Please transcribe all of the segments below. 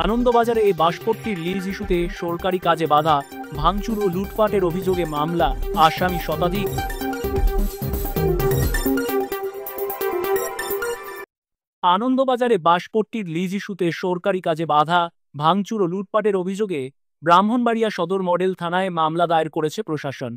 আনন্দবাজারে এই বাসপট্টির লিজ ইস্যুতে সরকারি কাজে বাধা, ভাঙচুর ও লুটপাটের অভিযোগে মামলা, আসামি শতাধিক। আনন্দবাজারে বাসপট্টির লিজ ইস্যুতে সরকারি কাজে বাধা, ভাঙচুর ও লুটপাটের অভিযোগে ব্রাহ্মণবাড়িয়া সদর মডেল থানায় মামলা দায়ের করেছে প্রশাসন।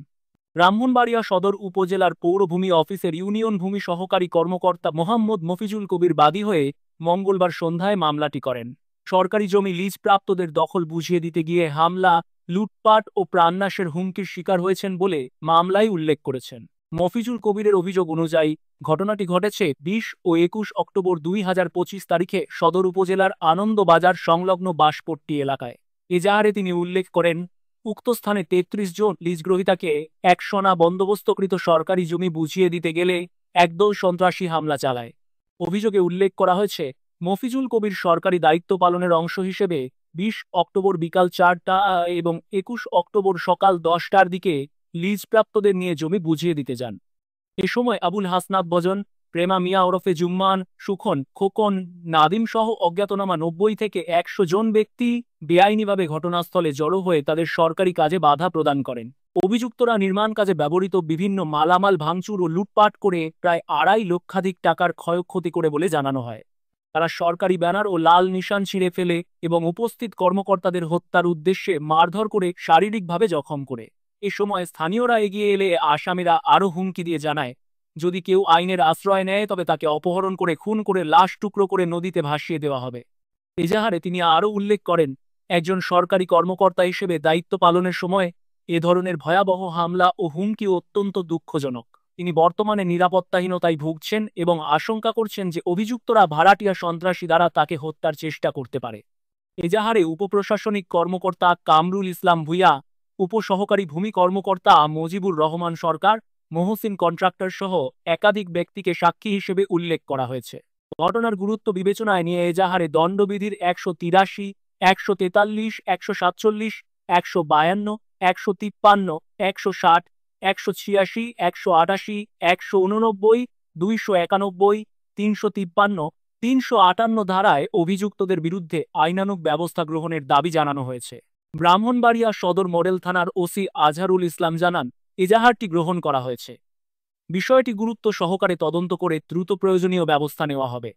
ব্রাহ্মণবাড়িয়া সদর উপজেলার পৌরভূমি অফিসের ইউনিয়ন ভূমি সহকারী কর্মকর্তা মোহাম্মদ মফিজুল কবির বাদী হয়ে মঙ্গলবার সন্ধ্যায় মামলাটি করেন। সরকারি জমি লিজ প্রাপ্তদের দখল বুঝিয়ে দিতে গিয়ে হামলা, লুটপাট ও প্রাণনাশের হুমকির শিকার হয়েছেন বলে মামলায় উল্লেখ করেছেন। মফিজুল কবিরের অভিযোগ অনুযায়ী ঘটনাটি ঘটেছে ২০ ও ২১ অক্টোবর ২০২৫ তারিখে সদর উপজেলার আনন্দবাজার সংলগ্ন বাসপট্টি এলাকায়। এজাহারে তিনি উল্লেখ করেন, উক্ত স্থানে ৩৩ জন লিজগ্রহীতাকে একসনা বন্দোবস্তকৃত সরকারি জমি বুঝিয়ে দিতে গেলে একদল সন্ত্রাসী হামলা চালায়। অভিযোগে উল্লেখ করা হয়েছে, মফিজুল কবির সরকারি দায়িত্ব পালনের অংশ হিসেবে ২০ অক্টোবর বিকাল ৪টা এবং ২১ অক্টোবর সকাল ১০টার দিকে লিজপ্রাপ্তদের নিয়ে জমি বুঝিয়ে দিতে যান। এ সময় আবুল হাসনাত বজন, প্রেমা মিয়া ওরফে জুম্মান, সুখন, খোকন, নাদিম সহ অজ্ঞাতনামা ৯০ থেকে ১০০ জন ব্যক্তি বেআইনিভাবে ঘটনাস্থলে জড়ো হয়ে তাদের সরকারি কাজে বাধা প্রদান করেন। অভিযুক্তরা নির্মাণ কাজে ব্যবহৃত বিভিন্ন মালামাল ভাঙচুর ও লুটপাট করে প্রায় ২.৫ লক্ষাধিক টাকার ক্ষয়ক্ষতি করে বলে জানানো হয়। তারা সরকারি ব্যানার ও লাল নিশান ছিঁড়ে ফেলে এবং উপস্থিত কর্মকর্তাদের হত্যার উদ্দেশ্যে মারধর করে শারীরিকভাবে জখম করে। এ সময় স্থানীয়রা এগিয়ে এলে আসামিরা আরও হুমকি দিয়ে জানায়, যদি কেউ আইনের আশ্রয় নেয় তবে তাকে অপহরণ করে খুন করে লাশ টুকরো করে নদীতে ভাসিয়ে দেওয়া হবে। এজাহারে তিনি আরও উল্লেখ করেন, একজন সরকারি কর্মকর্তা হিসেবে দায়িত্ব পালনের সময় এ ধরনের ভয়াবহ হামলা ও হুমকি অত্যন্ত দুঃখজনক। তিনি বর্তমানে নিরাপত্তাহীনতায় ভুগছেন এবং আশঙ্কা করছেন যে অভিযুক্তরা ভাড়াটিয়া সন্ত্রাসী দ্বারা তাকে হত্যার চেষ্টা করতে পারে। এজাহারে উপপ্রশাসনিক কর্মকর্তা কামরুল ইসলাম ভূঁইয়া, উপসহকারী ভূমি কর্মকর্তা মজিবুর রহমান সরকার, মহসিন কন্ট্রাক্টর সহ একাধিক ব্যক্তিকে সাক্ষী হিসেবে উল্লেখ করা হয়েছে। ঘটনার গুরুত্ব বিবেচনায় নিয়ে এজাহারে দণ্ডবিধির ১৮৩, ১৪৩, ১৪৭, ১৫২, ১৫৩, ১৬০, ১৮৬, ১৮৮, ১৮৯, ২৯১, ৩৫৩, ৩৫৮ ধারায় অভিযুক্তদের বিরুদ্ধে আইনানুগ ব্যবস্থা গ্রহণের দাবি জানানো হয়েছে। ব্রাহ্মণবাড়িয়া সদর মডেল থানার ওসি আজহারুল ইসলাম জানান, এজাহারটি গ্রহণ করা হয়েছে। বিষয়টি গুরুত্ব সহকারে তদন্ত করে দ্রুত প্রয়োজনীয় ব্যবস্থা নেওয়া হবে।